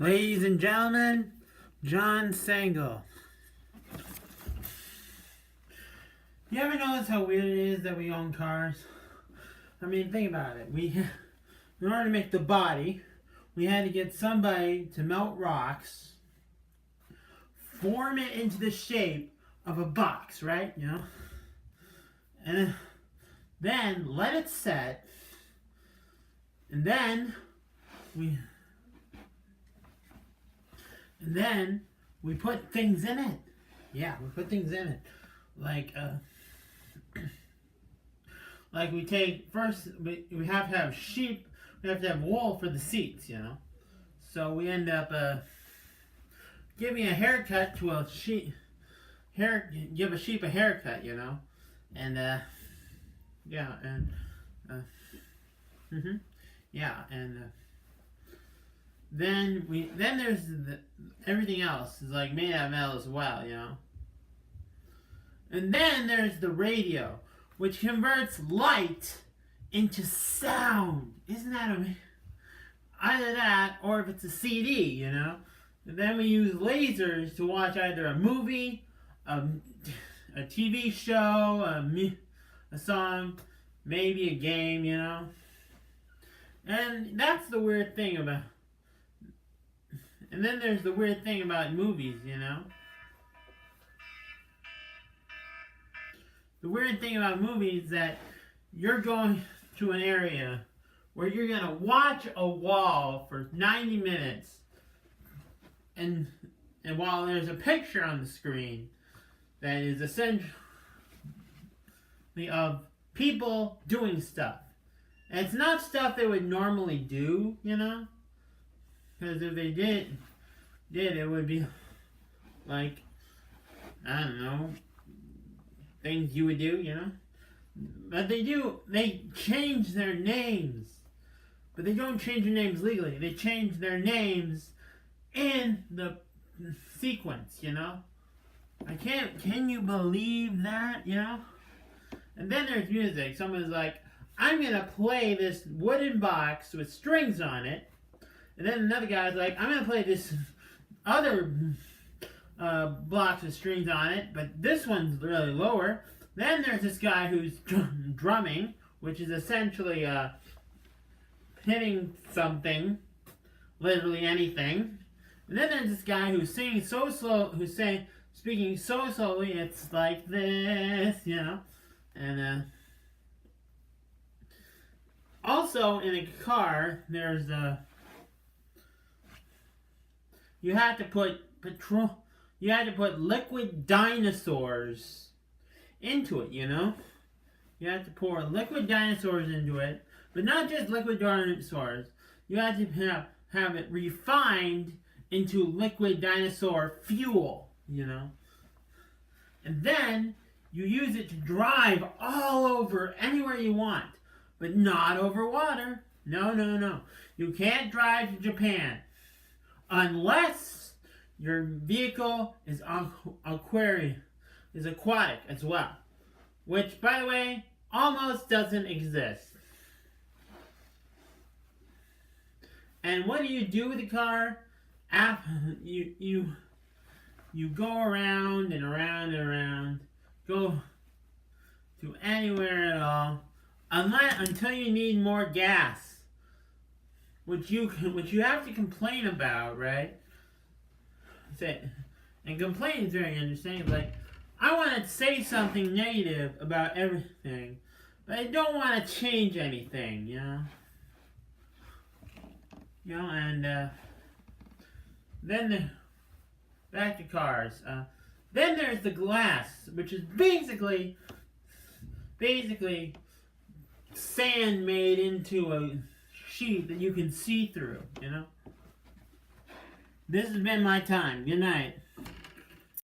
Ladies and gentlemen, John Sangl. You ever notice how weird it is that we own cars? I mean, think about it. In order to make the body, we had to get somebody to melt rocks, form it into the shape of a box, right? You know? And then let it set, and then we put things in it. Yeah, we put things in it. Like we take, first, we have to have sheep, we have to have wool for the seats, you know. So we end up giving a haircut to a sheep, give a sheep a haircut, you know. And, yeah, and, yeah, and, then there's everything else is like made out of metal as well, you know. And then there's the radio, which converts light into sound. Isn't that amazing? Either that, or if it's a CD, you know. And then we use lasers to watch either a movie, a TV show, a song, maybe a game, you know. And that's the weird thing about. And then there's the weird thing about movies, you know. The weird thing about movies is that you're going to an area where you're going to watch a wall for 90 minutes. And while there's a picture on the screen that is essentially of people doing stuff. And it's not stuff they would normally do, you know. Because if they did, it would be like, I don't know, things you would do, you know? But they change their names. But they don't change their names legally. They change their names in the sequence, you know? Can you believe that, you know? And then there's music. Someone's like, I'm going to play this wooden box with strings on it. And then another guy's like, I'm going to play this other blocks with strings on it, but this one's really lower. Then there's this guy who's drumming, which is essentially hitting something, literally anything. And then there's this guy who's singing so slow, speaking so slowly, it's like this, you know. And also in a car, there's you had to put liquid dinosaurs into it, you know? You had to pour liquid dinosaurs into it, but not just liquid dinosaurs. You had to have it refined into liquid dinosaur fuel, you know? And then you use it to drive all over anywhere you want, but not over water. No, no, no. You can't drive to Japan unless your vehicle is aquatic as well. Which, by the way, almost doesn't exist. And what do you do with the car? You go around and around and around. Go to anywhere at all. Until you need more gas. Which you have to complain about, right? And complain is very understanding. Like, I want to say something negative about everything, but I don't want to change anything, you know? You know, and then back to cars. Then there's the glass, which is basically sand made into a sheet that you can see through, you know? This has been my time. Good night.